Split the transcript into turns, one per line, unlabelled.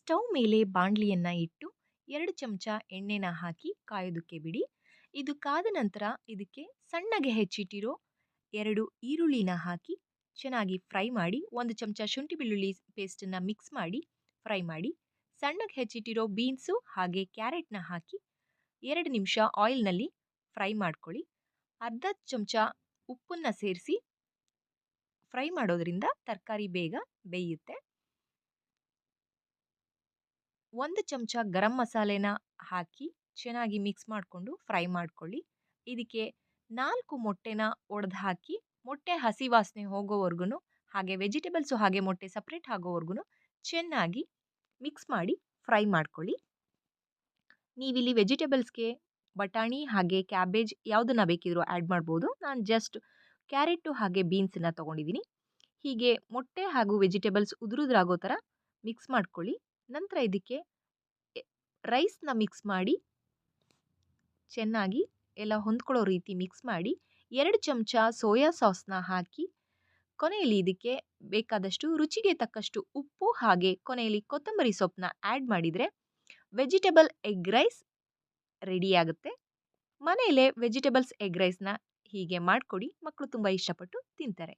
Stove ಮೇಲೆ ಬಾಣಲಿಯನ್ನ ಇಟ್ಟು 2 ಚಮಚ ಎಣ್ಣೆನ ಹಾಕಿ ಕಾಯೋದಕ್ಕೆ ಬಿಡಿ. ಇದು ಕಾದ ನಂತರ ಇದಕ್ಕೆ ಸಣ್ಣಗೆ ಹೆಚ್ಚಿಟ್ಟಿರೋ 2 ಈರುಳ್ಳಿನ ಹಾಕಿ ಚೆನ್ನಾಗಿ ಫ್ರೈ ಮಾಡಿ, 1 ಚಮಚ ಶುಂಠಿ ಬೆಳ್ಳುಳ್ಳಿ ಪೇಸ್ಟನ್ನ ಮಿಕ್ಸ್ ಮಾಡಿ ಫ್ರೈ ಮಾಡಿ, ಸಣ್ಣಗೆ ಹೆಚ್ಚಿಟ್ಟಿರೋ ಬೀನ್ಸು ಹಾಗೆ ಕ್ಯಾರೆಟ್ನ ಹಾಕಿ 2 ನಿಮಿಷ ಆಯಿಲ್ನಲ್ಲಿ ಫ್ರೈ ಮಾಡ್ಕೊಳ್ಳಿ. ಅರ್ಧ ಚಮಚ ಉಪ್ಪನ್ನ ಸೇರಿಸಿ ಫ್ರೈ ಮಾಡೋದ್ರಿಂದ ತರಕಾರಿ ಬೇಗ ಬೇಯುತ್ತೆ. 1 ಚಮಚ ಗರಂ ಮಸಾಲೆನ ಹಾಕಿ ಚೆನ್ನಾಗಿ ಮಿಕ್ಸ್ ಮಾಡಿಕೊಂಡು ಫ್ರೈ ಮಾಡ್ಕೊಳ್ಳಿ. ಇದಕ್ಕೆ 4 ಮೊಟ್ಟೆನ ಒಡೆದು ಹಾಕಿ, ಮೊಟ್ಟೆ ಹಸಿ ವಾಸನೆ ಹೋಗೋವರೆಗೂ ಹಾಗೆ ವೆಜಿಟೇಬಲ್ಸು ಹಾಗೆ ಮೊಟ್ಟೆ ಸಪ್ರೇಟ್ ಆಗೋವರೆಗೂ ಚೆನ್ನಾಗಿ ಮಿಕ್ಸ್ ಮಾಡಿ ಫ್ರೈ ಮಾಡ್ಕೊಳ್ಳಿ. ನೀವಿಲ್ಲಿ ವೆಜಿಟೇಬಲ್ಸ್ಗೆ ಬಟಾಣಿ ಹಾಗೆ ಕ್ಯಾಬೇಜ್ ಯಾವುದನ್ನ ಬೇಕಿದ್ರೂ ಆ್ಯಡ್ ಮಾಡ್ಬೋದು. ನಾನು ಜಸ್ಟ್ ಕ್ಯಾರೆಟು ಹಾಗೆ ಬೀನ್ಸನ್ನ ತೊಗೊಂಡಿದ್ದೀನಿ. ಹೀಗೆ ಮೊಟ್ಟೆ ಹಾಗೂ ವೆಜಿಟೇಬಲ್ಸ್ ಉದುರುದ್ರಾಗೋ ಥರ ಮಿಕ್ಸ್ ಮಾಡ್ಕೊಳ್ಳಿ. ನಂತರ ಇದಕ್ಕೆ ರೈಸ್ನ ಮಿಕ್ಸ್ ಮಾಡಿ ಚೆನ್ನಾಗಿ ಎಲ್ಲ ಹೊಂದ್ಕೊಳ್ಳೋ ರೀತಿ ಮಿಕ್ಸ್ ಮಾಡಿ 2 ಚಮಚ ಸೋಯಾ ಸಾಸ್ನ ಹಾಕಿ, ಕೊನೆಯಲ್ಲಿ ಇದಕ್ಕೆ ಬೇಕಾದಷ್ಟು ರುಚಿಗೆ ತಕ್ಕಷ್ಟು ಉಪ್ಪು ಹಾಗೆ ಕೊನೆಯಲ್ಲಿ ಕೊತ್ತಂಬರಿ ಸೊಪ್ಪನ್ನ ಆ್ಯಡ್ ಮಾಡಿದರೆ ವೆಜಿಟೇಬಲ್ ಎಗ್ ರೈಸ್ ರೆಡಿಯಾಗುತ್ತೆ. ಮನೆಯಲ್ಲೇ ವೆಜಿಟೇಬಲ್ಸ್ ಎಗ್ ರೈಸ್ನ ಹೀಗೆ ಮಾಡಿಕೊಡಿ, ಮಕ್ಕಳು ತುಂಬ ಇಷ್ಟಪಟ್ಟು ತಿಂತಾರೆ.